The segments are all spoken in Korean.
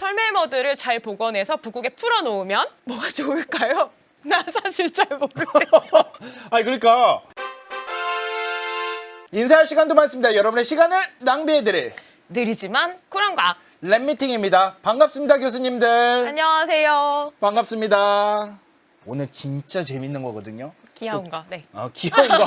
설매머드를 잘 복원해서 북극에 풀어놓으면 뭐가 좋을까요? 나 사실 잘 모르겠어. 아니 그러니까 인사할 시간도 많습니다. 여러분의 시간을 낭비해드릴 느리지만 쿨한 과학. 랩미팅입니다. 반갑습니다, 교수님들. 안녕하세요. 반갑습니다. 오늘 진짜 재밌는 거거든요. 귀여운 거. 네. 귀여운 거.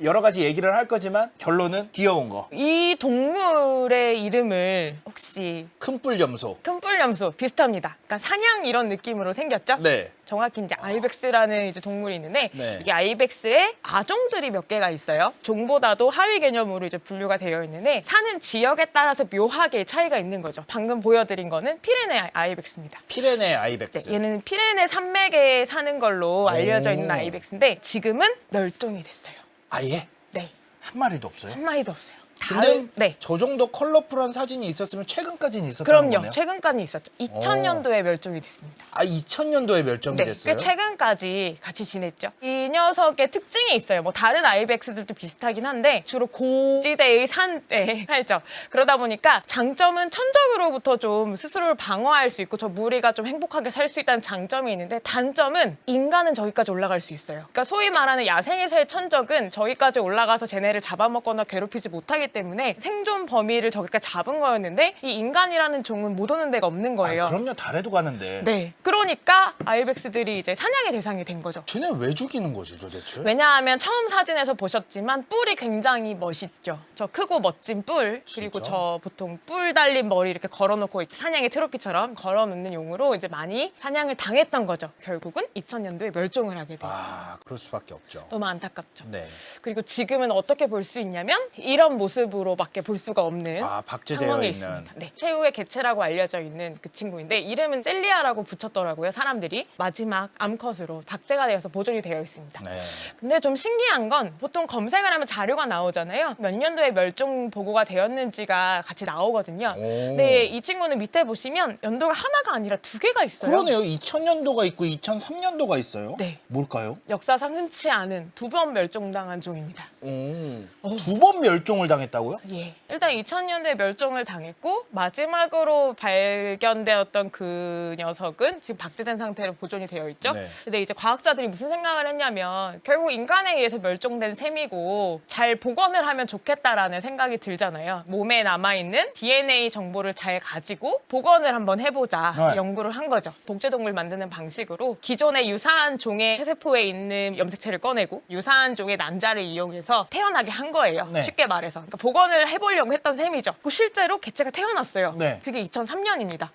여러 가지 얘기를 할 거지만 결론은 귀여운 거. 이 동물의 이름을 혹시 큰 뿔염소. 큰뿔염소 비슷합니다. 약간 사냥 이런 느낌으로 생겼죠? 네. 정확히 이제 아이벡스라는 이제 동물이 있는데 네. 이게 아이벡스의 아종들이 몇 개가 있어요. 종보다도 하위 개념으로 이제 분류가 되어 있는데 사는 지역에 따라서 묘하게 차이가 있는 거죠. 방금 보여드린 거는 피레네 아이벡스입니다. 피레네 아이벡스. 네, 얘는 피레네 산맥에 사는 걸로 알려져 있는 아이벡스인데 지금은 멸종이 됐어요. 아예? 네, 한 마리도 없어요? 한 마리도 없어요. 근데 네. 저 정도 컬러풀한 사진이 있었으면 최근까지는 있었다는 그럼요. 거네요? 최근까지 있었죠. 2000년도에 멸종이 됐습니다. 2000년도에 멸종이 네, 됐어요? 꽤 최근까지 같이 지냈죠. 이 녀석의 특징이 있어요. 뭐 다른 아이벡스들도 비슷하긴 한데 주로 고지대의 산에 살죠. 그러다 보니까 장점은 천적으로부터 좀 스스로를 방어할 수 있고 저 무리가 좀 행복하게 살 수 있다는 장점이 있는데 단점은 인간은 저기까지 올라갈 수 있어요. 그러니까 소위 말하는 야생에서의 천적은 저기까지 올라가서 쟤네를 잡아먹거나 괴롭히지 못하기 때문에 생존 범위를 저기까지 잡은 거였는데 이 인간이라는 종은 못 오는 데가 없는 거예요. 그럼요. 달에도 가는데. 네. 그러니까 아이벡스들이 이제 사냥의 대상이 된 거죠. 쟤네 왜 죽이는 거지 도대체? 왜냐하면 처음 사진에서 보셨지만 뿔이 굉장히 멋있죠. 저 크고 멋진 뿔, 그리고 진짜? 저 보통 뿔 달린 머리 이렇게 걸어놓고 사냥의 트로피처럼 걸어놓는 용으로 이제 많이 사냥을 당했던 거죠. 결국은 2000년도에 멸종을 하게 돼요. 그럴 수밖에 없죠. 너무 안타깝죠. 네. 그리고 지금은 어떻게 볼 수 있냐면 이런 모습으로밖에 볼 수가 없는 박제되어 상황에 있는. 있습니다. 네, 최후의 개체라고 알려져 있는 그 친구인데 이름은 셀리아라고 붙였더라고요. 사람들이 마지막 암컷으로 박제가 되어서 보존이 되어 있습니다. 네. 근데 좀 신기한 건 보통 검색을 하면 자료가 나오잖아요. 몇 년도에 멸종 보고가 되었는지가 같이 나오거든요. 근데 이 친구는 밑에 보시면 연도가 하나가 아니라 두 개가 있어요. 그러네요. 2000년도가 있고 2003년도가 있어요. 네. 뭘까요? 역사상 흔치 않은 두 번 멸종당한 종입니다. 두 번 멸종을 당했다고요? 예. 일단 2000년도에 멸종을 당했고 마지막으로 발견되었던 그 녀석은 지금 박제된 상태로 보존이 되어 있죠. 네. 근데 이제 과학자들이 무슨 생각을 했냐면 결국 인간에 의해서 멸종된 셈이고 잘 복원을 하면 좋겠다라는 생각이 들잖아요. 몸에 남아있는 DNA 정보를 잘 가지고 복원을 한번 해보자 네. 연구를 한 거죠. 복제동물 만드는 방식으로 기존의 유사한 종의 체세포에 있는 염색체를 꺼내고 유사한 종의 난자를 이용해서 태어나게 한 거예요. 네. 쉽게 말해서. 그러니까 복원을 해보려고 했던 셈이죠. 그 실제로 개체가 태어났어요. 네. 그게 2003년입니다.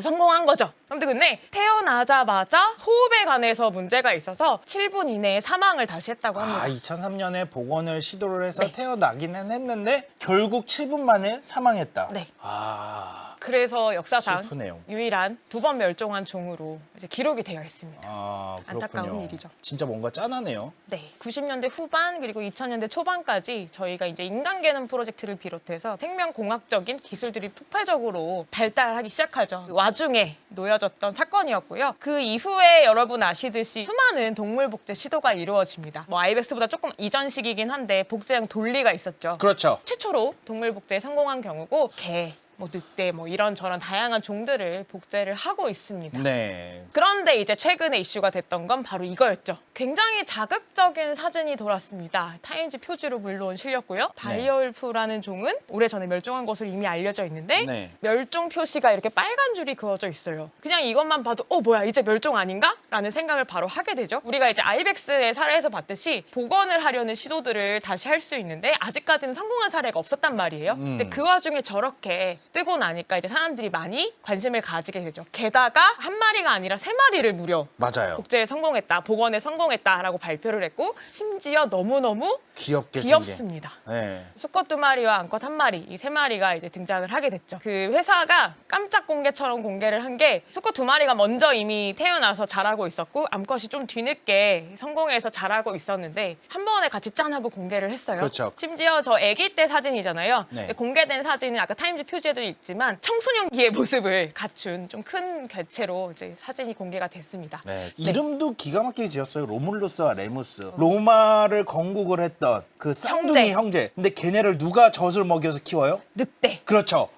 성공한 거죠. 근데 태어나자마자 호흡에 관해서 문제가 있어서 7분 이내에 사망을 다시 했다고 합니다. 2003년에 복원을 시도를 해서 네. 태어나기는 했는데 결국 7분 만에 사망했다. 네. 그래서 역사상 슬프네요. 유일한 두 번 멸종한 종으로 이제 기록이 되어 있습니다. 안타까운 그렇군요. 일이죠. 진짜 뭔가 짠하네요. 네, 90년대 후반 그리고 2000년대 초반까지 저희가 이제 인간 개념 프로젝트를 비롯해서 생명공학적인 기술들이 폭발적으로 발달하기 시작하죠. 그 와중에 놓여졌던 사건이었고요. 그 이후에 여러분 아시듯이 수많은 동물 복제 시도가 이루어집니다. 뭐 아이벡스보다 조금 이전 시기긴 한데 복제형 돌리가 있었죠. 그렇죠. 최초로 동물 복제에 성공한 경우고 개, 뭐 늑대, 뭐 이런저런 다양한 종들을 복제를 하고 있습니다. 네. 그런데 이제 최근에 이슈가 됐던 건 바로 이거였죠. 굉장히 자극적인 사진이 돌았습니다. 타임지 표지로 물론 실렸고요. 다이얼프라는 종은 오래전에 멸종한 것으로 이미 알려져 있는데 네. 멸종 표시가 이렇게 빨간 줄이 그어져 있어요. 그냥 이것만 봐도 뭐야 이제 멸종 아닌가? 라는 생각을 바로 하게 되죠. 우리가 이제 아이벡스의 사례에서 봤듯이 복원을 하려는 시도들을 다시 할 수 있는데 아직까지는 성공한 사례가 없었단 말이에요. 근데 그 와중에 저렇게 뜨고 나니까 이제 사람들이 많이 관심을 가지게 되죠. 게다가 한 마리가 아니라 세 마리를 무려 맞아요. 복제에 성공했다, 복원에 성공했다라고 발표를 했고 심지어 너무너무 귀엽게 귀엽습니다. 네. 수컷 두 마리와 암컷 한 마리, 이 세 마리가 이제 등장을 하게 됐죠. 그 회사가 깜짝 공개처럼 공개를 한 게 수컷 두 마리가 먼저 이미 태어나서 자라고 있었고 암컷이 좀 뒤늦게 성공해서 자라고 있었는데 한 번에 같이 짠 하고 공개를 했어요. 그렇죠. 심지어 저 아기 때 사진이잖아요. 네. 공개된 사진은 아까 타임즈 표지에도 있지만 청소년기의 모습을 갖춘 좀 큰 개체로 이제 사진이 공개가 됐습니다. 네. 이름도 기가 막히게 지었어요. 로물루스와 레무스. 로마를 건국을 했던 그 쌍둥이 형제. 근데 걔네를 누가 젖을 먹여서 키워요? 늑대. 그렇죠.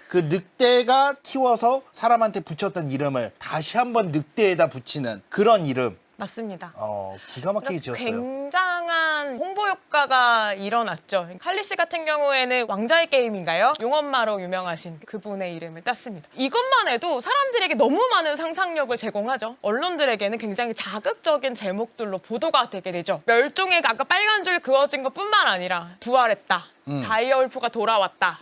그 늑대가 키워서 사람한테 붙였던 이름을 다시 한번 늑대에다 붙이는 그런 이름. 맞습니다. 기가 막히게 지었어요. 굉장한 홍보 효과가 일어났죠. 할리 씨 같은 경우에는 왕자의 게임인가요? 용엄마로 유명하신 그분의 이름을 땄습니다. 이것만 해도 사람들에게 너무 많은 상상력을 제공하죠. 언론들에게는 굉장히 자극적인 제목들로 보도가 되게 되죠. 멸종의 아까 빨간 줄 그어진 것뿐만 아니라 부활했다. 다이어울프가 돌아왔다.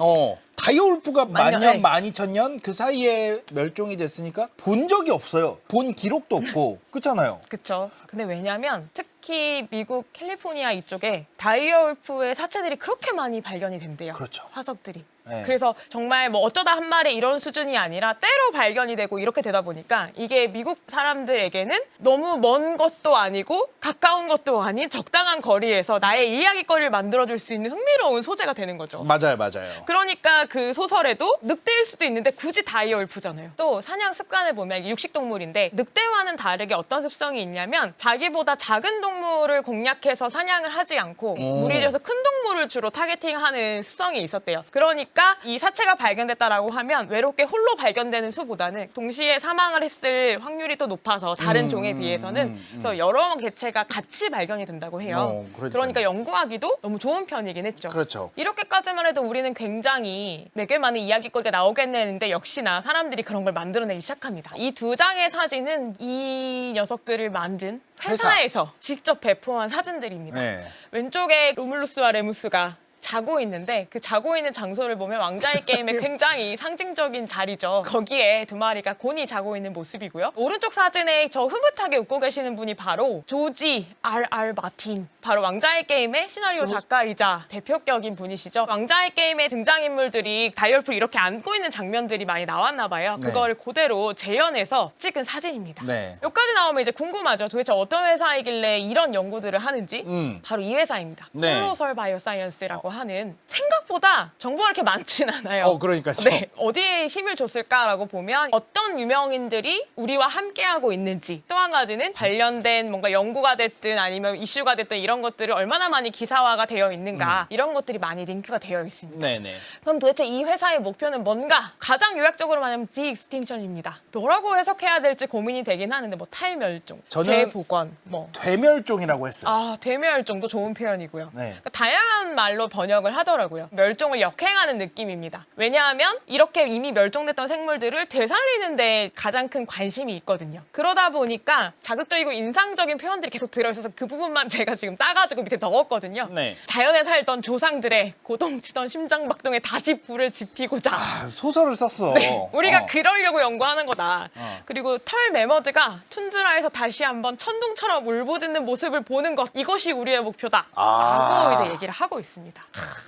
다이어울프가 만년, 만년, 네. 12,000년 그 사이에 멸종이 됐으니까 본 적이 없어요. 본 기록도 없고. 그렇잖아요. 그쵸. 근데 왜냐면 특히 미국 캘리포니아 이쪽에 다이어울프의 사체들이 그렇게 많이 발견이 된대요. 그렇죠. 화석들이. 네. 그래서 정말 뭐 어쩌다 한 마리 이런 수준이 아니라 때로 발견이 되고 이렇게 되다 보니까 이게 미국 사람들에게는 너무 먼 것도 아니고 가까운 것도 아닌 적당한 거리에서 나의 이야기거리를 만들어줄 수 있는 흥미로운 소재가 되는 거죠. 맞아요, 맞아요. 그러니까 그 소설에도 늑대일 수도 있는데 굳이 다이어울프잖아요. 또 사냥 습관을 보면 육식동물인데 늑대와는 다르게 어떤 습성이 있냐면 자기보다 작은 동물을 공략해서 사냥을 하지 않고 무리지어서 큰 동물을 주로 타겟팅하는 습성이 있었대요. 그러니까 이 사체가 발견됐다라고 하면 외롭게 홀로 발견되는 수보다는 동시에 사망을 했을 확률이 또 높아서 다른 종에 비해서는 그래서 여러 개체가 같이 발견이 된다고 해요. 그러니까 연구하기도 너무 좋은 편이긴 했죠. 그렇죠. 이렇게까지만 해도 우리는 굉장히 되게 많은 이야기거리가 나오겠네 했는데 역시나 사람들이 그런 걸 만들어내기 시작합니다. 이 두 장의 사진은 이 녀석들을 만든 회사에서 직접 배포한 사진들입니다. 네. 왼쪽에 로물루스와 레무스가 자고 있는데 그 자고 있는 장소를 보면 왕자의 게임의 굉장히 상징적인 자리죠. 거기에 두 마리가 곤히 자고 있는 모습이고요. 오른쪽 사진에 저 흐뭇하게 웃고 계시는 분이 바로 조지 R.R. 마틴. 바로 왕자의 게임의 시나리오 작가이자 대표격인 분이시죠. 왕자의 게임의 등장인물들이 다이얼프를 이렇게 안고 있는 장면들이 많이 나왔나 봐요. 네. 그거를 그대로 재현해서 찍은 사진입니다. 네. 여기까지 나오면 이제 궁금하죠. 도대체 어떤 회사이길래 이런 연구들을 하는지. 바로 이 회사입니다. 네. 콜로설 바이오사이언스라고 하는 생각보다 정보가 이렇게 많진 않아요. 그러니까요. 네, 어디에 힘을 줬을까라고 보면 어떤 유명인들이 우리와 함께하고 있는지 또 한 가지는 관련된 뭔가 연구가 됐든 아니면 이슈가 됐든 이런 것들을 얼마나 많이 기사화가 되어 있는가 이런 것들이 많이 링크가 되어 있습니다. 네네. 그럼 도대체 이 회사의 목표는 뭔가? 가장 요약적으로 말하면 디익스팅션입니다. 뭐라고 해석해야 될지 고민이 되긴 하는데 뭐 탈멸종, 저는 재복원, 뭐 되멸종이라고 했어요. 되멸종도 좋은 표현이고요. 네. 그러니까 다양한 말로 번역을 하더라고요. 멸종을 역행하는 느낌입니다. 왜냐하면 이렇게 이미 멸종됐던 생물들을 되살리는 데 가장 큰 관심이 있거든요. 그러다 보니까 자극적이고 인상적인 표현들이 계속 들어있어서 그 부분만 제가 지금 따가지고 밑에 넣었거든요. 네. 자연에 살던 조상들의 고동치던 심장박동에 다시 불을 지피고자 소설을 썼어. 우리가 그러려고 연구하는 거다. 그리고 털 매머드가 툰드라에서 다시 한번 천둥처럼 울부짖는 모습을 보는 것, 이것이 우리의 목표다. 라고 이제 얘기를 하고 있습니다.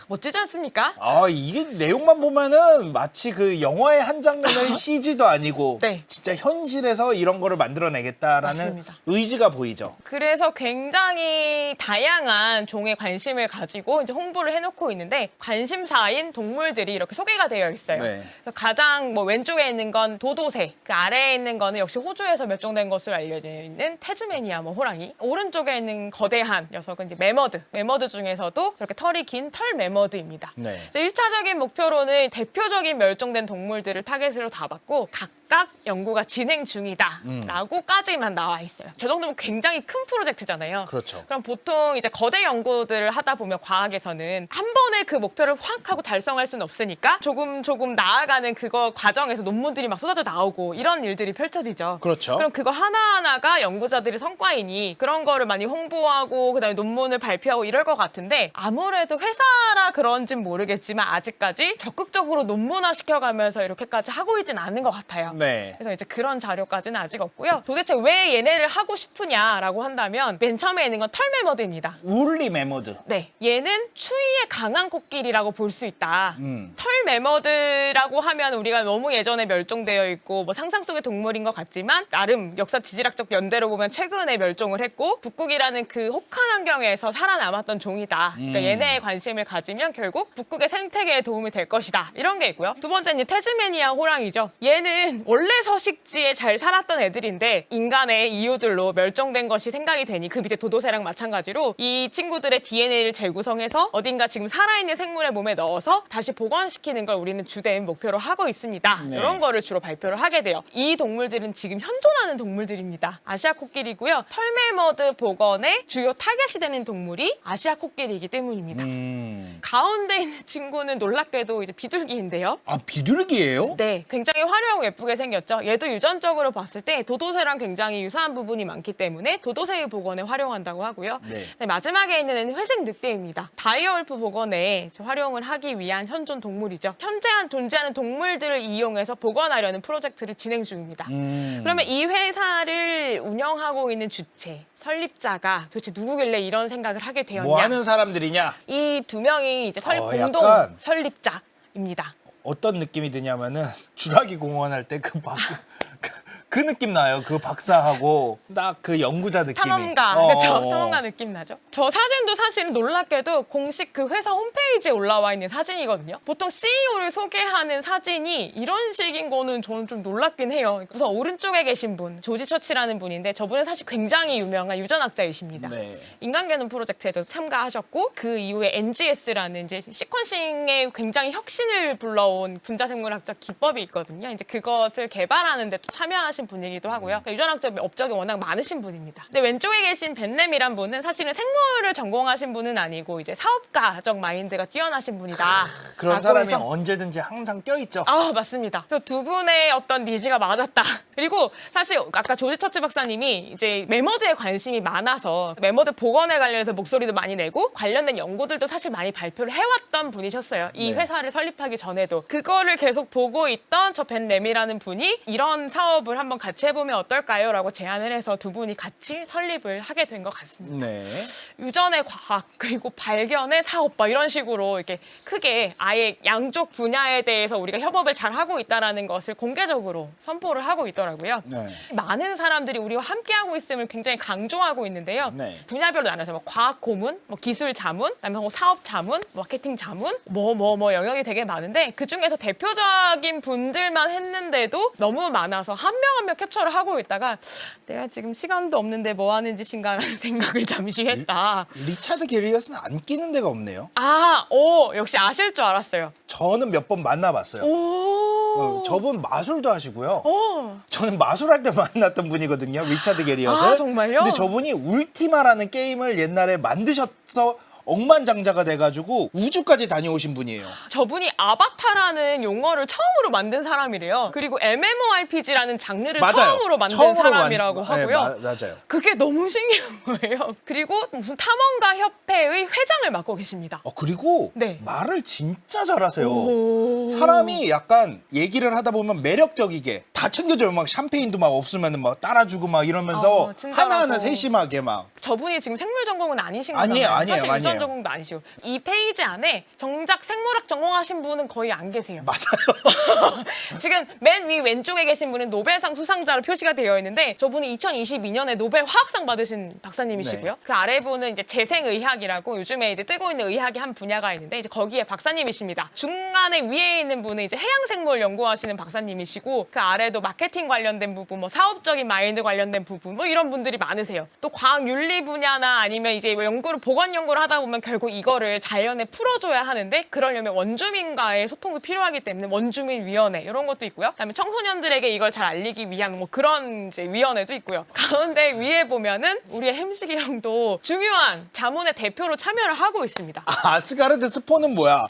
멋지지 않습니까? 이게 내용만 보면은 마치 그 영화의 한 장면을 CG도 아니고 네. 진짜 현실에서 이런 거를 만들어내겠다라는 맞습니다. 의지가 보이죠. 그래서 굉장히 다양한 종에 관심을 가지고 이제 홍보를 해놓고 있는데 관심사인 동물들이 이렇게 소개가 되어 있어요. 네. 그래서 가장 뭐 왼쪽에 있는 건 도도새, 그 아래에 있는 거는 역시 호주에서 멸종된 것으로 알려져 있는 태즈메니아 뭐 호랑이, 오른쪽에 있는 거대한 녀석은 이제 매머드 중에서도 이렇게 털이 긴 털 매머드입니다. 네. 1차적인 목표로는 대표적인 멸종된 동물들을 타겟으로 잡았고 각각 연구가 진행 중이다라고까지만 나와 있어요. 저 정도면 굉장히 큰 프로젝트잖아요. 그렇죠. 그럼 보통 이제 거대 연구들을 하다 보면 과학에서는 한 번에 그 목표를 확 하고 달성할 수는 없으니까 조금 나아가는 그거 과정에서 논문들이 막 쏟아져 나오고 이런 일들이 펼쳐지죠. 그렇죠. 그럼 그거 하나하나가 연구자들의 성과이니 그런 거를 많이 홍보하고 그다음에 논문을 발표하고 이럴 것 같은데 아무래도 회사라 그런진 모르겠지만 아직까지 적극적으로 논문화 시켜가면서 이렇게까지 하고 있진 않은 것 같아요. 네. 그래서 이제 그런 자료까지는 아직 없고요. 도대체 왜 얘네를 하고 싶으냐라고 한다면 맨 처음에 있는 건 털매머드입니다. 울리 매머드. 네, 얘는 추위에 강한 코끼리라고 볼 수 있다. 털매머드라고 하면 우리가 너무 예전에 멸종되어 있고 뭐 상상 속의 동물인 것 같지만 나름 역사 지질학적 연대로 보면 최근에 멸종을 했고 북극이라는 그 혹한 환경에서 살아남았던 종이다. 그러니까 얘네에 관심을 가지면 결국 북극의 생태계에 도움이 될 것이다. 이런 게 있고요. 두 번째는 태즈메니아 호랑이죠. 얘는 원래 서식지에 잘 살았던 애들인데 인간의 이유들로 멸종된 것이 생각이 되니 그 밑에 도도새랑 마찬가지로 이 친구들의 DNA를 재구성해서 어딘가 지금 살아있는 생물의 몸에 넣어서 다시 복원시키는 걸 우리는 주된 목표로 하고 있습니다. 네. 이런 거를 주로 발표를 하게 돼요. 이 동물들은 지금 현존하는 동물들입니다. 아시아 코끼리고요. 털메머드 복원의 주요 타겟이 되는 동물이 아시아 코끼리이기 때문입니다. 가운데 있는 친구는 놀랍게도 이제 비둘기인데요. 아, 비둘기예요? 네, 굉장히 화려하고 예쁘게 생겼죠. 얘도 유전적으로 봤을 때 도도새랑 굉장히 유사한 부분이 많기 때문에 도도새의 복원에 활용한다고 하고요. 네. 네, 마지막에 있는 애는 회색 늑대입니다. 다이어울프 복원에 활용을 하기 위한 현존 동물이죠. 현재 존재하는 동물들을 이용해서 복원하려는 프로젝트를 진행 중입니다. 그러면 이 회사를 운영하고 있는 주체, 설립자가 도대체 누구길래 이런 생각을 하게 되었냐? 뭐 하는 사람들이냐? 이 두 명이 이제 공동 약간 설립자입니다. 어떤 느낌이 드냐면은 주라기 공원 할 때 그 느낌 나요. 그 박사하고 딱 그 연구자 느낌이. 탐험가, 그렇죠. 탐험가 느낌 나죠. 저 사진도 사실은 놀랍게도 공식 그 회사 홈페이지에 올라와 있는 사진이거든요. 보통 CEO를 소개하는 사진이 이런 식인 거는 저는 좀 놀랍긴 해요. 그래서 오른쪽에 계신 분, 조지 처치라는 분인데 저분은 사실 굉장히 유명한 유전학자이십니다. 네. 인간개념 프로젝트에도 참가하셨고 그 이후에 NGS라는 이제 시퀀싱에 굉장히 혁신을 불러온 분자생물학적 기법이 있거든요. 이제 그것을 개발하는 데 또 참여하신 분이기도 하고요. 그러니까 유전학적 업적이 워낙 많으신 분입니다. 근데 왼쪽에 계신 벤램이란 분은 사실은 생물을 전공하신 분은 아니고 이제 사업가적 마인드가 뛰어나신 분이다. 그런 라고 사람이 해서 언제든지 항상 껴있죠. 아, 맞습니다. 그래서 두 분의 어떤 니즈가 맞았다. 그리고 사실 아까 조지 처치 박사님이 이제 매머드에 관심이 많아서 매머드 복원에 관련해서 목소리도 많이 내고 관련된 연구들도 사실 많이 발표를 해왔던 분이셨어요. 이 네. 회사를 설립하기 전에도. 그거를 계속 보고 있던 저 벤 램이라는 분이 이런 사업을 한번 같이 해보면 어떨까요? 라고 제안을 해서 두 분이 같이 설립을 하게 된 것 같습니다. 네. 유전의 과학 그리고 발견의 사업 이런 식으로 이렇게 크게 아예 양쪽 분야에 대해서 우리가 협업을 잘 하고 있다라는 것을 공개적으로 선포를 하고 있더라고요. 네. 많은 사람들이 우리와 함께하고 있음을 굉장히 강조하고 있는데요. 네. 분야별로 나눠서 뭐 과학 고문, 뭐 기술 자문, 그다음에 뭐 사업 자문, 마케팅 자문, 뭐 영역이 되게 많은데 그 중에서 대표적인 분들만 했는데도 너무 많아서 한 명 한 명 캡처를 하고 있다가 내가 지금 시간도 없는데 뭐 하는 짓인가라는 생각을 잠시 했다. 리차드 게리어스는 안 끼는 데가 없네요. 역시 아실 줄 알았어요. 저는 몇 번 만나봤어요. 저분 마술도 하시고요. 저는 마술할 때 만났던 분이거든요. 리차드 게리엇을. 아, 정말요? 근데 저분이 울티마라는 게임을 옛날에 만드셔서 억만장자가 돼가지고 우주까지 다녀오신 분이에요. 저분이 아바타라는 용어를 처음으로 만든 사람이래요. 그리고 MMORPG라는 장르를 맞아요. 처음으로 만든 사람이라고 하고요. 네, 맞아요. 그게 너무 신기한 거예요. 그리고 무슨 탐험가 협회의 회장을 맡고 계십니다. 그리고 네. 말을 진짜 잘하세요. 오. 사람이 약간 얘기를 하다 보면 매력적이게 다 챙겨줘요. 막 샴페인도 막 없으면 막 따라주고 막 이러면서 친절하고. 하나하나 세심하게 막. 저분이 지금 생물 전공은 아니신 아니에요, 거잖아요. 아니에요, 사실 유전 아니에요. 전공도 아니시고 이 페이지 안에 정작 생물학 전공하신 분은 거의 안 계세요. 맞아요. 지금 맨 위 왼쪽에 계신 분은 노벨상 수상자로 표시가 되어 있는데 저분이 2022년에 노벨 화학상 받으신 박사님이시고요. 네. 그 아래 분은 이제 재생의학이라고 요즘에 이제 뜨고 있는 의학의 한 분야가 있는데 이제 거기에 박사님이십니다. 중간에 위에 있는 분은 이제 해양생물 연구하시는 박사님이시고 그 아래도 마케팅 관련된 부분, 뭐 사업적인 마인드 관련된 부분, 뭐 이런 분들이 많으세요. 또 과학윤리 분야나 아니면 이제 뭐 보건 연구를 하다 보면 결국 이거를 자연에 풀어줘야 하는데 그러려면 원주민과의 소통도 필요하기 때문에 원주민위원회 이런 것도 있고요. 그다음에 청소년들에게 이걸 잘 알리기 위한 뭐 그런 이제 위원회도 있고요. 가운데 위에 보면은 우리의 햄식이 형도 중요한 자문의 대표로 참여를 하고 있습니다. 아스가르드 스포는 뭐야?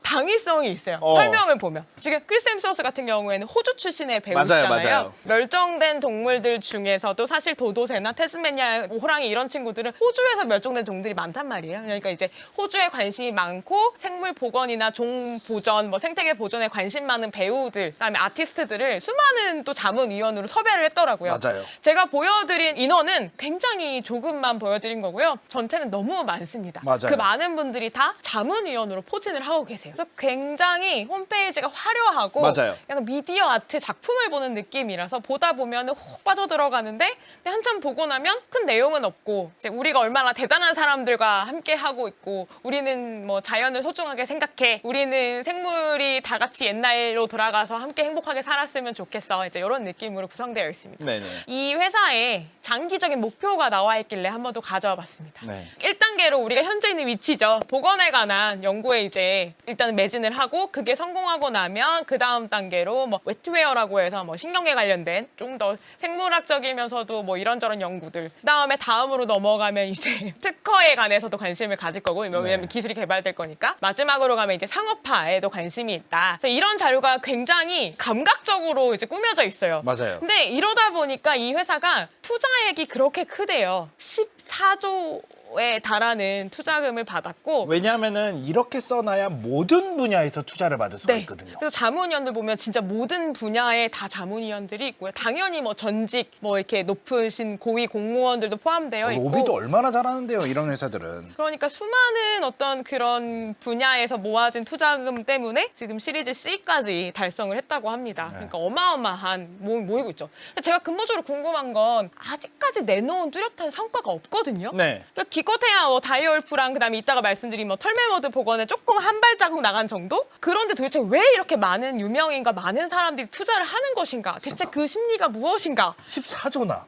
당위성이 있어요. 설명을 보면. 지금 크리스 햄스워스 같은 경우에는 호주 출신의 배우시잖아요. 맞아요. 멸종된 동물들 중에서도 사실 도도새나 태스메니아 호랑이 이런 친구들은 호주에서 멸종된 종들이 많단 말이에요. 그러니까 이제 호주에 관심이 많고 생물 복원이나 종 보전, 뭐 생태계 보존에 관심 많은 배우들, 그다음에 아티스트들을 수많은 또 자문위원으로 섭외를 했더라고요. 맞아요. 제가 보여드린 인원은 굉장히 조금만 보여드린 거고요. 전체는 너무 많습니다. 맞아요. 그 많은 분들이 다 자문위원으로 포진을 하고 계세요. 그래서 굉장히 홈페이지가 화려하고 맞아요. 약간 미디어 아트 작품을 보는 느낌이라서 보다 보면 훅 빠져들어가는데 근데 한참 보고 나면 큰 내용은 없고 이제 우리가 얼마나 대단한 사람들과 함께 하고 있고 우리는 뭐 자연을 소중하게 생각해 우리는 생물이 다 같이 옛날로 돌아가서 함께 행복하게 살았으면 좋겠어 이제 이런 느낌으로 구성되어 있습니다. 네네. 이 회사에 장기적인 목표가 나와 있길래 한 번 더 가져와 봤습니다. 네. 1단계로 우리가 현재 있는 위치죠. 복원에 관한 연구에 이제 일단 매진을 하고 그게 성공하고 나면 그 다음 단계로 뭐 웨트웨어라고 해서 뭐 신경계 관련된 좀 더 생물학적이면서도 뭐 이런저런 연구들. 그다음에 다음으로 넘어가면 이제 특허에 관해서도 관심을 가질 거고 왜냐면 네. 기술이 개발될 거니까. 마지막으로 가면 이제 상업화에도 관심이 있다. 그래서 이런 자료가 굉장히 감각적으로 이제 꾸며져 있어요. 맞아요. 근데 이러다 보니까 이 회사가 투자액이 그렇게 크대요. 14조에 달하는 투자금을 받았고 왜냐하면은 이렇게 써놔야 모든 분야에서 투자를 받을 수가 네. 있거든요. 그래서 자문위원들 보면 진짜 모든 분야에 다 자문위원들이 있고요. 당연히 뭐 전직 뭐 이렇게 높으신 고위 공무원들도 포함되어 있고 로비도 얼마나 잘하는데요, 이런 회사들은. 그러니까 수많은 어떤 그런 분야에서 모아진 투자금 때문에 지금 시리즈 C까지 달성을 했다고 합니다. 네. 그러니까 어마어마한 모이고 있죠. 근데 제가 근본적으로 궁금한 건 아직까지 내놓은 뚜렷한 성과가 없거든요. 네. 그러니까 기껏해야 뭐 다이얼프랑 그다음에 이따가 말씀드린 뭐 털메모드 복원에 조금 한 발자국 나간 정도? 그런데 도대체 왜 이렇게 많은 유명인과 많은 사람들이 투자를 하는 것인가? 대체 그 심리가 무엇인가? 14조나.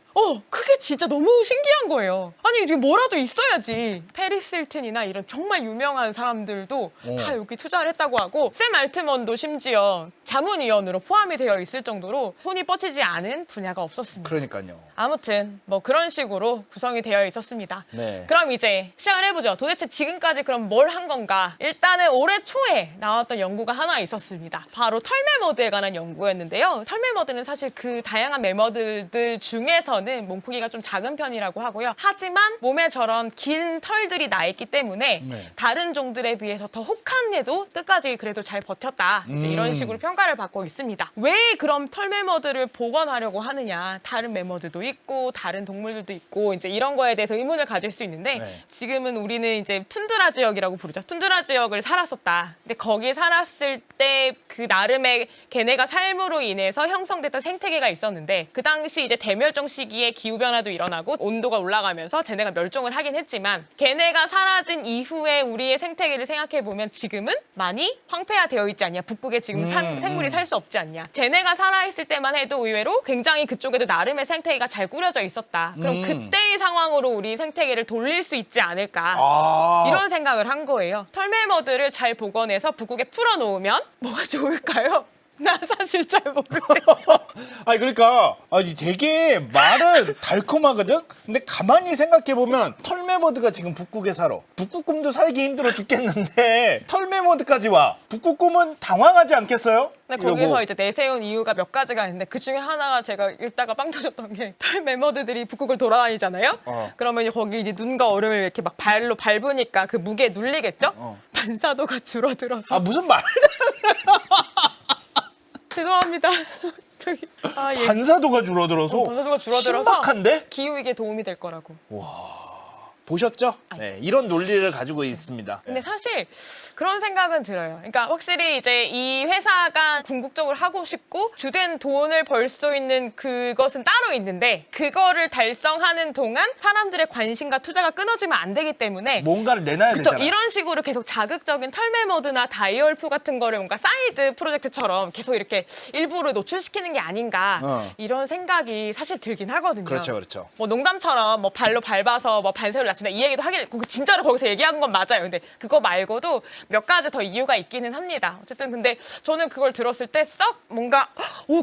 그게 진짜 너무 신기한 거예요. 아니 이게 뭐라도 있어야지. 페리스 힐튼이나 이런 정말 유명한 사람들도 다 여기 투자를 했다고 하고 샘 알트먼도 심지어 자문위원으로 포함이 되어 있을 정도로 손이 뻗치지 않은 분야가 없었습니다. 그러니까요. 아무튼 뭐 그런 식으로 구성이 되어 있었습니다. 네. 그럼 이제 시작을 해보죠. 도대체 지금까지 그럼 뭘 한 건가? 일단은 올해 초에 나왔던 연구가 하나 있었습니다. 바로 털메머드에 관한 연구였는데요. 털메머드는 사실 그 다양한 메머드들 중에서는 몸크기가 좀 작은 편이라고 하고요. 하지만 몸에 저런 긴 털들이 나 있기 때문에 네. 다른 종들에 비해서 더 혹한데도 끝까지 그래도 잘 버텼다. 이제 이런 식으로 평가를 받고 있습니다. 왜 그럼 털메머드를 복원하려고 하느냐? 다른 메머드도 있고 다른 동물들도 있고 이제 이런 거에 대해서 의문을 가질 수 있는데 네. 지금은 우리는 이제 툰드라 지역이라고 부르죠. 툰드라 지역을 살았었다. 근데 거기 살았을 때 그 나름의 걔네가 삶으로 인해서 형성됐던 생태계가 있었는데 그 당시 이제 대멸종 시기에 기후 변화도 일어나고 온도가 올라가면서 쟤네가 멸종을 하긴 했지만 걔네가 사라진 이후에 우리의 생태계를 생각해 보면 지금은 많이 황폐화되어 있지 않냐. 북극에 지금 생물이 살 수 없지 않냐. 쟤네가 살아있을 때만 해도 의외로 굉장히 그쪽에도 나름의 생태계가 잘 꾸려져 있었다. 그럼 그때의 상황으로 우리 생태계를 돌릴 수 있지 않을까. 이런 생각을 한 거예요. 털메머드를 잘 복원해서 북극에 풀어놓으면 뭐가 좋을까요? 나 사실 잘 모르겠어. 아니 그러니까 되게 말은 달콤하거든. 근데 가만히 생각해 보면 털메머드가 지금 북극에 살아. 북극곰도 살기 힘들어 죽겠는데 털메머드까지 와. 북극곰은 당황하지 않겠어요? 근데 거기서 이제 내세운 이유가 몇 가지가 있는데 그 중에 하나가 제가 읽다가 빵 터졌던 게 털메머드들이 북극을 돌아다니잖아요. 그러면 거기 이제 눈과 얼음을 이렇게 막 발로 밟으니까 그 무게에 눌리겠죠? 반사도가 줄어들어서. 무슨 말? 죄송합니다. 저기 예. 반사도가 줄어들어서. 반사도가 줄어들어서 신박한데? 기후위기에 도움이 될 거라고. 보셨죠? 네, 이런 논리를 가지고 있습니다. 근데 사실 그런 생각은 들어요. 그러니까 확실히 이제 이 회사가 궁극적으로 하고 싶고 주된 돈을 벌 수 있는 그것은 따로 있는데 그거를 달성하는 동안 사람들의 관심과 투자가 끊어지면 안 되기 때문에 뭔가를 내놔야 그쵸, 되잖아요. 이런 식으로 계속 자극적인 털메머드나 다이얼프 같은 거를 뭔가 사이드 프로젝트처럼 계속 이렇게 일부러 노출시키는 게 아닌가 이런 생각이 사실 들긴 하거든요. 그렇죠, 그렇죠. 뭐 농담처럼 뭐 발로 밟아서 뭐 반세를 낮춘다 이 얘기도 하긴 했고 진짜로 거기서 얘기한 건 맞아요. 근데 그거 말고도 몇 가지 더 이유가 있기는 합니다. 어쨌든 근데 저는 그걸 들었을 때 썩 뭔가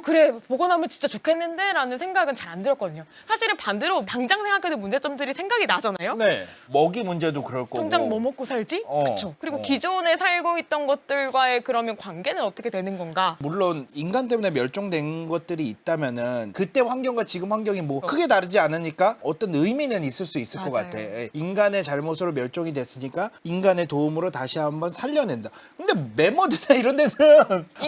그래 복원하면 진짜 좋겠는데 라는 생각은 잘 안 들었거든요. 사실은 반대로 당장 생각해도 문제점들이 생각이 나잖아요. 네, 먹이 문제도 그럴 거고. 당장 뭐 먹고 살지? 그렇죠. 그리고 기존에 살고 있던 것들과의 그러면 관계는 어떻게 되는 건가? 물론 인간 때문에 멸종된 것들이 있다면은 그때 환경과 지금 환경이 뭐 크게 다르지 않으니까 어떤 의미는 있을 수 있을 것 맞아요. 같아. 예, 인간의 잘못으로 멸종이 됐으니까 인간의 도움으로 다시 한번 살려낸다. 근데 매머드나 이런 데는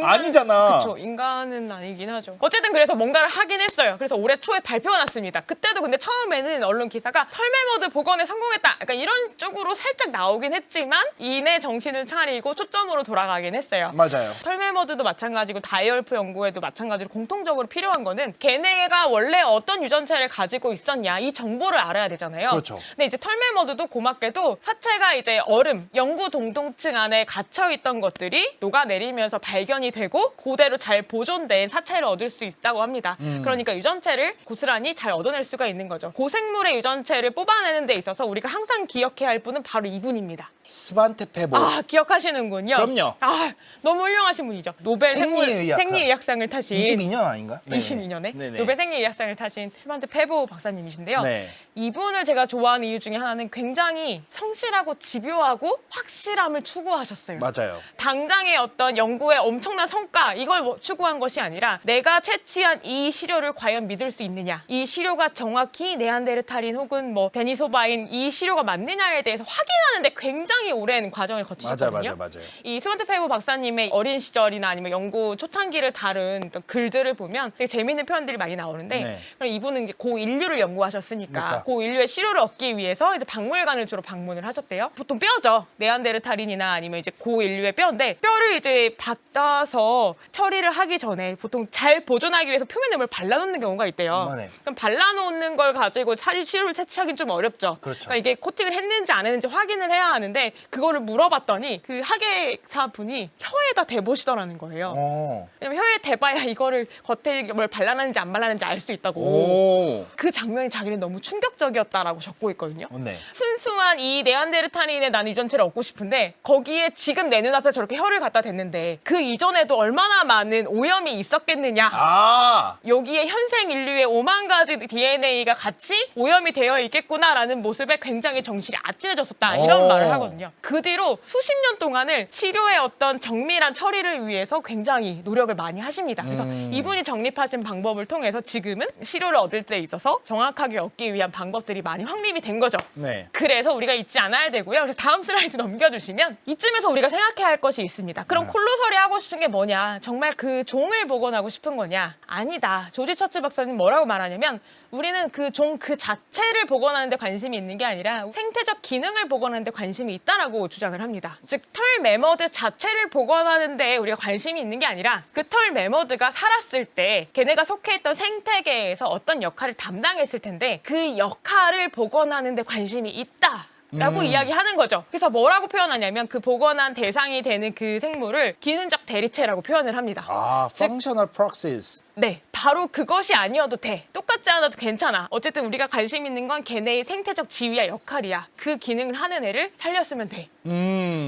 아니잖아. 그렇죠. 인간은 아니긴 하죠. 어쨌든 그래서 뭔가를 하긴 했어요. 그래서 올해 초에 발표가 났습니다. 그때도 근데 처음에는 언론 기사가 털매머드 복원에 성공했다. 약간 이런 쪽으로 살짝 나오긴 했지만 이내 정신을 차리고 초점으로 돌아가긴 했어요. 맞아요. 털매머드도 마찬가지고 다이얼프 연구에도 마찬가지로 공통적으로 필요한 거는 걔네가 원래 어떤 유전체를 가지고 있었냐 이 정보를 알아야 되잖아요. 그렇죠. 근데 이제 털매머드도 고맙게도 사체가 이제 얼음, 영구 동동층 안에 gat혀 있던 것들이 녹아내리면서 발견이 되고 그대로 잘 보존된 사체를 얻을 수 있다고 합니다. 그러니까 유전체를 고스란히 잘 얻어낼 수가 있는 거죠. 고생물의 유전체를 뽑아내는 데 있어서 우리가 항상 기억해야 할 분은 바로 이분입니다. 스반테 페보. 아, 기억하시는군요. 그럼요. 아, 너무 훌륭하신 분이죠. 노벨 생리의학상을 타신 22년 아닌가? 네. 22년에 네네. 노벨 생리의학상을 타신 스반테 페보 박사님이신데요. 네. 이분을 제가 좋아하는 이유 중에 하나는 굉장히 성실하고 집요하고 확실함을 추구하셨어요. 맞아요. 당장의 어떤 연구의 엄청난 성과 이걸 추구한 것이 아니라 내가 채취한 이 시료를 과연 믿을 수 있느냐, 이 시료가 정확히 네안데르탈인 혹은 뭐 데니소바인 이 시료가 맞느냐에 대해서 확인하는데 굉장히 오랜 과정을 거치셨거든요. 맞아요. 이 스반테 페보 박사님의 어린 시절이나 아니면 연구 초창기를 다룬 어떤 글들을 보면 되게 재미있는 표현들이 많이 나오는데 네. 그럼 이분은 이제 고인류를 연구하셨으니까 그러니까. 고인류의 시료를 얻기 위해서 이제 박물관을 주로 방문을 하셨대요. 보통 뼈죠. 네안데르탈인이나 아니면 이제 고인류의 뼈인데 뼈를 이제 바꿔서 처리를 하기 전에 보통 잘 보존하기 위해서 표면에 뭘 발라놓는 경우가 있대요. 네. 그럼 발라놓는 걸 가지고 시료를 채취하기는 좀 어렵죠. 그렇죠. 그러니까 이게 코팅을 했는지 안 했는지 확인을 해야 하는데 그거를 물어봤더니 그 학예사 분이 혀에다 대보시더라는 거예요. 왜냐면 혀에 대봐야 이거를 겉에 뭘 발라놨는지 안 발라놨는지 알 수 있다고. 오. 그 장면이 자기는 너무 충격적이었다라고 적고 있거든요. 네. 순수한 이 네안데르탈인의 나는 유전체를 얻고 싶은데 거기에 지금 내 눈앞에 저렇게 혀를 갖다 댔는데 그 이전에도 얼마나 많은 오염이 있었겠느냐. 아. 여기에 현생 인류의 5만 가지 DNA가 같이 오염이 되어 있겠구나라는 모습에 굉장히 정신이 아찔해졌었다. 이런 오. 말을 하거든요. 그 뒤로 수십 년 동안을 치료의 어떤 정밀한 처리를 위해서 굉장히 노력을 많이 하십니다. 그래서 이분이 정립하신 방법을 통해서 지금은 치료를 얻을 때 있어서 정확하게 얻기 위한 방법들이 많이 확립이 된 거죠. 네. 그래서 우리가 잊지 않아야 되고요. 그래서 다음 슬라이드 넘겨주시면 이쯤에서 우리가 생각해야 할 것이 있습니다. 그럼 콜로설이 하고 싶은 게 뭐냐? 정말 그 종을 복원하고 싶은 거냐? 아니다. 조지 처치 박사님 뭐라고 말하냐면 우리는 그 종 그 자체를 복원하는 데 관심이 있는 게 아니라 생태적 기능을 복원하는 데 관심이 있다라고 주장을 합니다. 즉 털 매머드 자체를 복원하는 데 우리가 관심이 있는 게 아니라 그 털 매머드가 살았을 때 걔네가 속해 있던 생태계에서 어떤 역할을 담당했을 텐데 그 역할을 복원하는 데 관심이 있다. 라고 이야기하는 거죠. 그래서 뭐라고 표현하냐면 그 복원한 대상이 되는 그 생물을 기능적 대리체라고 표현을 합니다. 아, 즉, functional proxies. 네, 바로 그것이 아니어도 돼. 똑같지 않아도 괜찮아. 어쨌든 우리가 관심 있는 건 걔네의 생태적 지위야 역할이야. 그 기능을 하는 애를 살렸으면 돼.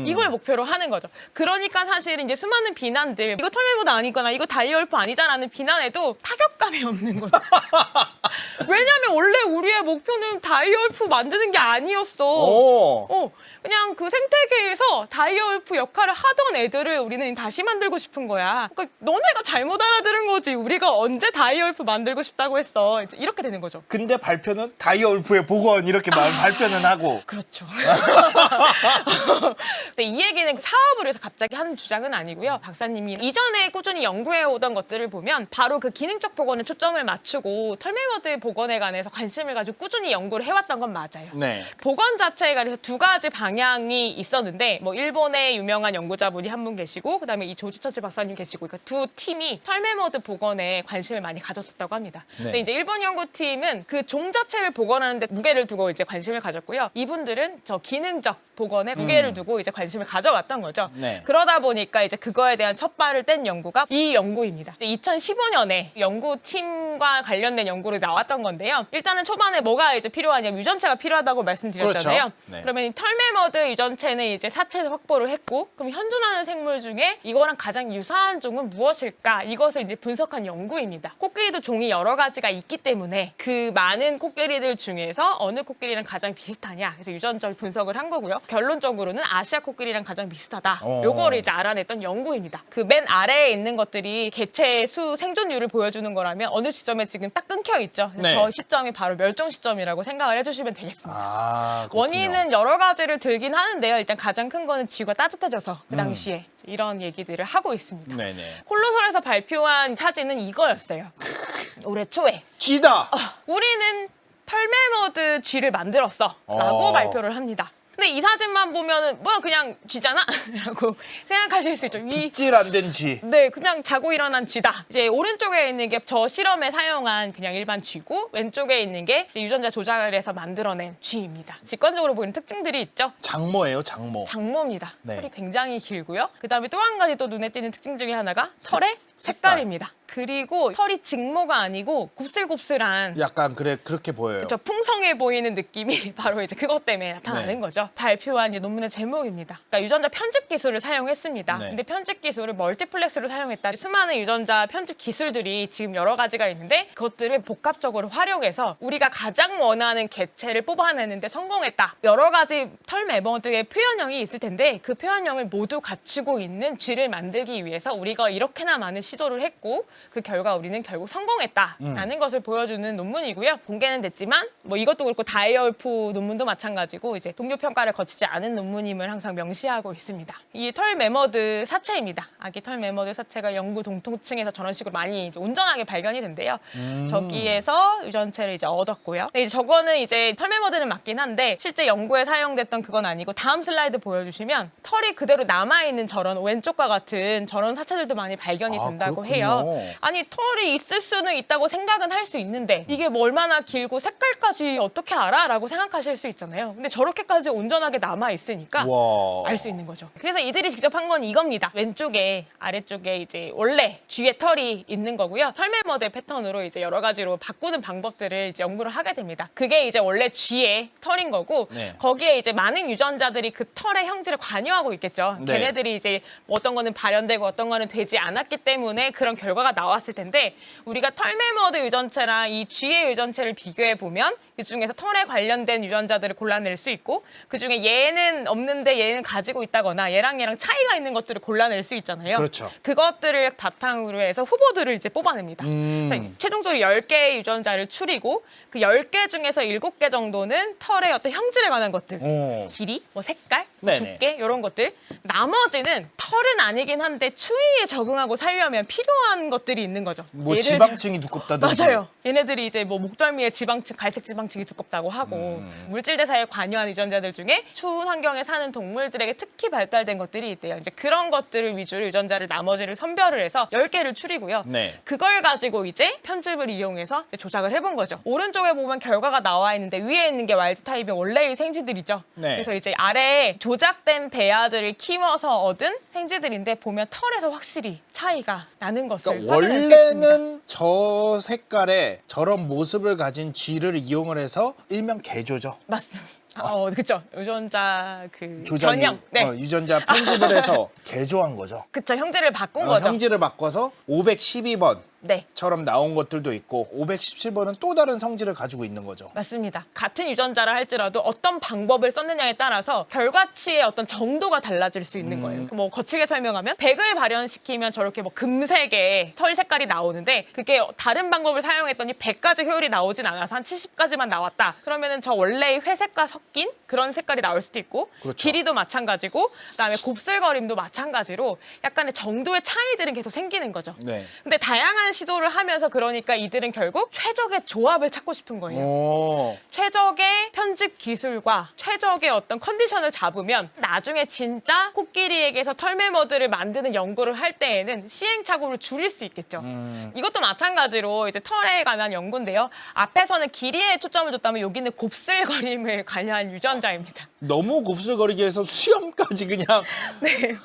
이걸 목표로 하는 거죠. 그러니까 사실은 이제 수많은 비난들 이거 털매모드 아니거나 이거 다이얼프 아니잖아는 비난에도 타격감이 없는 거죠. 왜냐면 원래 우리의 목표는 다이얼프 만드는 게 아니었어. 그냥 그 생태계에서 다이얼프 역할을 하던 애들을 우리는 다시 만들고 싶은 거야. 그러니까 너네가 잘못 알아들은 거지. 우리가 언제 다이얼프 만들고 싶다고 했어. 이제 이렇게 되는 거죠. 근데 발표는 다이얼프의 복원 이렇게 발표는 하고. 그렇죠. 근데 이 얘기는 사업을 위해서 갑자기 하는 주장은 아니고요. 박사님이 이전에 꾸준히 연구해 오던 것들을 보면 바로 그 기능적 복원에 초점을 맞추고 털매머드 복원에 관해서 관심을 가지고 꾸준히 연구를 해왔던 건 맞아요. 네. 복원 자체에 관해서 두 가지 방향이 있었는데 뭐 일본의 유명한 연구자분이 한 분 계시고 그다음에 이 조지 처치 박사님 계시고 그러니까 두 팀이 털매머드 복원에 관심을 많이 가졌었다고 합니다. 네. 근데 이제 일본 연구팀은 그 종 자체를 복원하는데 무게를 두고 이제 관심을 가졌고요. 이분들은 저 기능적 복원에 무게를 두고 이제 관심을 가져왔던 거죠. 네. 그러다 보니까 이제 그거에 대한 첫 발을 뗀 연구가 이 연구입니다. 2015년에 연구팀과 관련된 연구로 나왔던 건데요. 일단은 초반에 뭐가 이제 필요하냐면 유전체가 필요하다고 말씀드렸잖아요. 그렇죠. 네. 그러면 이 털매머드 유전체는 이제 사체에서 확보를 했고 그럼 현존하는 생물 중에 이거랑 가장 유사한 종은 무엇일까? 이것을 이제 분석한 연구입니다. 코끼리도 종이 여러 가지가 있기 때문에 그 많은 코끼리들 중에서 어느 코끼리랑 가장 비슷하냐 그래서 유전적 분석을 한 거고요. 결론적으로는 아시아 코끼리랑 가장 비슷하다. 요거를 이제 알아냈던 연구입니다. 그 맨 아래에 있는 것들이 개체의 수 생존율을 보여주는 거라면 어느 시점에 지금 딱 끊겨 있죠. 네. 저 시점이 바로 멸종 시점이라고 생각을 해주시면 되겠습니다. 아, 그렇군요. 원인은 여러 가지를 들긴 하는데요. 일단 가장 큰 거는 지구가 따뜻해져서 그 당시에 이런 얘기들을 하고 있습니다. 네네. 홀로설에서 발표한 사진은 이거였어요. 올해 초에 쥐다. 우리는 털메머드 쥐를 만들었어 라고 발표를 합니다. 근데 이 사진만 보면은 뭐야 그냥 쥐잖아 라고 생각하실 수 있죠. 빗질 안 된 쥐. 네, 그냥 자고 일어난 쥐다. 이제 오른쪽에 있는 게 저 실험에 사용한 그냥 일반 쥐고 왼쪽에 있는 게 이제 유전자 조작을 해서 만들어낸 쥐입니다. 직관적으로 보이는 특징들이 있죠. 장모예요, 장모. 장모입니다. 네. 털이 굉장히 길고요. 그다음에 또 한 가지 또 눈에 띄는 특징 중에 하나가 털의 색깔. 색깔입니다. 그리고 털이 직모가 아니고 곱슬곱슬한 약간 그렇게 보여요. 저 풍성해 보이는 느낌이 바로 이제 그것 때문에 나타나는 네. 거죠. 발표한 이 논문의 제목입니다. 그러니까 유전자 편집 기술을 사용했습니다. 네. 근데 편집 기술을 멀티플렉스로 사용했다. 수많은 유전자 편집 기술들이 지금 여러 가지가 있는데 그것들을 복합적으로 활용해서 우리가 가장 원하는 개체를 뽑아내는데 성공했다. 여러 가지 털 매버드의 표현형이 있을 텐데 그 표현형을 모두 갖추고 있는 쥐를 만들기 위해서 우리가 이렇게나 많은 시도를 했고 그 결과 우리는 결국 성공했다라는 것을 보여주는 논문이고요. 공개는 됐지만 뭐 이것도 그렇고 다이얼프 논문도 마찬가지고 이제 동료 평가를 거치지 않은 논문임을 항상 명시하고 있습니다. 이 털 매머드 사체입니다. 아기 털 매머드 사체가 영구 동통층에서 저런 식으로 많이 이제 온전하게 발견이 된대요. 저기에서 유전체를 이제 얻었고요. 근데 이제 저거는 이제 털 매머드는 맞긴 한데 실제 연구에 사용됐던 그건 아니고 다음 슬라이드 보여주시면 털이 그대로 남아있는 저런 왼쪽과 같은 저런 사체들도 많이 발견이 된다고 그렇군요. 해요. 아니 털이 있을 수는 있다고 생각은 할 수 있는데 이게 뭐 얼마나 길고 색깔까지 어떻게 알아? 라고 생각하실 수 있잖아요. 근데 저렇게까지 온전하게 남아있으니까 와. 알 수 있는 거죠. 그래서 이들이 직접 한 건 이겁니다. 왼쪽에 아래쪽에 이제 원래 쥐의 털이 있는 거고요. 털매머드의 패턴으로 이제 여러 가지로 바꾸는 방법들을 이제 연구를 하게 됩니다. 그게 이제 원래 쥐의 털인 거고 네. 거기에 이제 많은 유전자들이 그 털의 형질을 관여하고 있겠죠. 네. 걔네들이 이제 어떤 거는 발현되고 어떤 거는 되지 않았기 때문에 그런 결과가 나왔을 텐데 우리가 털매머드 유전체랑 이 쥐의 유전체를 비교해 보면 이 중에서 털에 관련된 유전자들을 골라낼 수 있고 그 중에 얘는 없는데 얘는 가지고 있다거나 얘랑 차이가 있는 것들을 골라낼 수 있잖아요. 그렇죠. 그것들을 바탕으로 해서 후보들을 이제 뽑아냅니다. 그래서 최종적으로 10개의 유전자를 추리고 그 10개 중에서 7개 정도는 털의 어떤 형질에 관한 것들. 오. 길이, 뭐 색깔, 네네. 두께 이런 것들. 나머지는 털은 아니긴 한데 추위에 적응하고 살려면 필요한 것들이 있는 거죠. 뭐 예를 지방층이 두껍다든지. 맞아요. 얘네들이 이제 뭐 목덜미에 지방층, 갈색 지방층이 두껍다고 하고 물질 대사에 관여한 유전자들 중에 추운 환경에 사는 동물들에게 특히 발달된 것들이 있대요. 이제 그런 것들을 위주로 유전자를 나머지를 선별을 해서 10개를 추리고요. 네. 그걸 가지고 이제 편집을 이용해서 이제 조작을 해본 거죠. 오른쪽에 보면 결과가 나와 있는데 위에 있는 게 와일드 타입의 원래의 생쥐들이죠. 네. 그래서 이제 아래에 조작된 배아들을 키워서 얻은 생쥐들인데 보면 털에서 확실히 차이가 나는 것을 그러니까 확인할 수 있습니다. 원래는 저 색깔의 저런 모습을 가진 쥐를 이용을 해서 일명 개조죠. 맞습니다. 그쵸. 유전자 그 조작이 변형. 네. 유전자 편집을 해서 개조한 거죠. 그쵸. 형질을 바꾼 거죠. 형질을 바꿔서 512번 네. 처럼 나온 것들도 있고 517번은 또 다른 성질을 가지고 있는 거죠. 맞습니다. 같은 유전자를 할지라도 어떤 방법을 썼느냐에 따라서 결과치의 어떤 정도가 달라질 수 있는 거예요. 뭐 거칠게 설명하면 100을 발현시키면 저렇게 뭐 금색의 털 색깔이 나오는데 그게 다른 방법을 사용했더니 100가지 효율이 나오진 않아서 한 70까지만 나왔다. 그러면은 저 원래의 회색과 섞인 그런 색깔이 나올 수도 있고 그렇죠. 길이도 마찬가지고 그다음에 곱슬거림도 마찬가지로 약간의 정도의 차이들은 계속 생기는 거죠. 네. 근데 다양한 시도를 하면서 그러니까 이들은 결국 최적의 조합을 찾고 싶은 거예요. 오. 최적의 편집 기술과 최적의 어떤 컨디션을 잡으면 나중에 진짜 코끼리에게서 털매머드를 만드는 연구를 할 때에는 시행착오를 줄일 수 있겠죠. 이것도 마찬가지로 이제 털에 관한 연구인데요. 앞에서는 길이에 초점을 뒀다면 여기는 곱슬거림을 관여한 유전자입니다. 너무 곱슬거리게 해서 수염까지 그냥 네.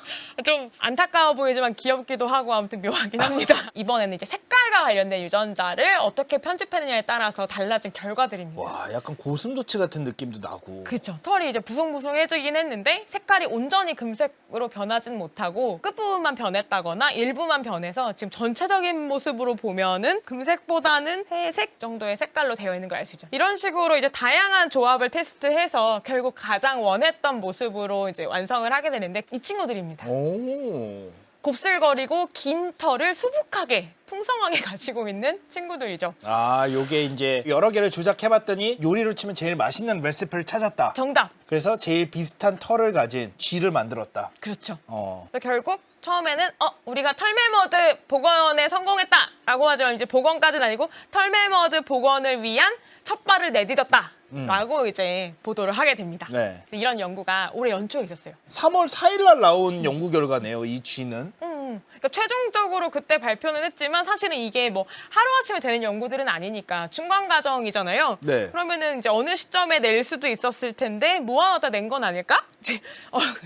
좀 안타까워 보이지만 귀엽기도 하고 아무튼 묘하긴 합니다. 이번에는 이제 색깔과 털과 관련된 유전자를 어떻게 편집했느냐에 따라서 달라진 결과들입니다. 와, 약간 고슴도치 같은 느낌도 나고. 그렇죠. 털이 이제 부송부송해지긴 했는데 색깔이 온전히 금색으로 변하진 못하고 끝부분만 변했다거나 일부만 변해서 지금 전체적인 모습으로 보면은 금색보다는 회색 정도의 색깔로 되어 있는 걸 알 수 있죠. 이런 식으로 이제 다양한 조합을 테스트해서 결국 가장 원했던 모습으로 이제 완성을 하게 되는데 이 친구들입니다. 오. 곱슬거리고 긴 털을 수북하게 풍성하게 가지고 있는 친구들이죠. 아, 요게 이제 여러 개를 조작해봤더니 요리로 치면 제일 맛있는 레시피를 찾았다. 정답. 그래서 제일 비슷한 털을 가진 쥐를 만들었다. 그렇죠. 어. 그래서 결국 처음에는 우리가 털메머드 복원에 성공했다라고 하지만 이제 복원까지는 아니고 털메머드 복원을 위한 첫 발을 내디뎠다라고 이제 보도를 하게 됩니다. 네. 이런 연구가 올해 연초에 있었어요. 3월 4일 날 나온 연구 결과네요, 이 쥐는. 그러니까 최종적으로 그때 발표는 했지만 사실은 이게 뭐 하루아침에 되는 연구들은 아니니까 중간 과정이잖아요. 네. 그러면은 이제 어느 시점에 낼 수도 있었을 텐데 모아다 낸 건 아닐까?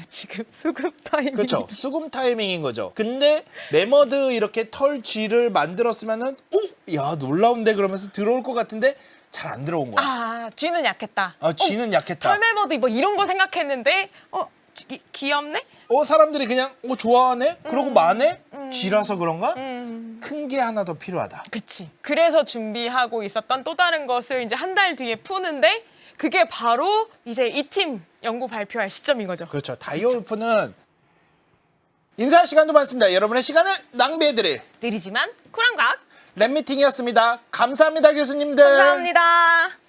지금 수급 타이밍. 그렇죠. 수금 타이밍인 거죠. 근데 메머드 이렇게 털 쥐를 만들었으면은 오, 야 놀라운데 그러면서 들어올 것 같은데 잘 안 들어온 거야. 아, 쥐는 약했다. 아, 쥐는 약했다. 털메머드 뭐 이런 거 생각했는데 귀엽네? 사람들이 그냥 좋아하네? 그러고 마네? 쥐라서 그런가? 큰 게 하나 더 필요하다. 그치. 그래서 준비하고 있었던 또 다른 것을 이제 한 달 뒤에 푸는데 그게 바로 이제 이 팀 연구 발표할 시점인 거죠. 그렇죠. 다이올프는 인사할 시간도 많습니다. 여러분의 시간을 낭비해드릴 느리지만 쿨한 과학. 랩미팅이었습니다. 감사합니다, 교수님들. 감사합니다.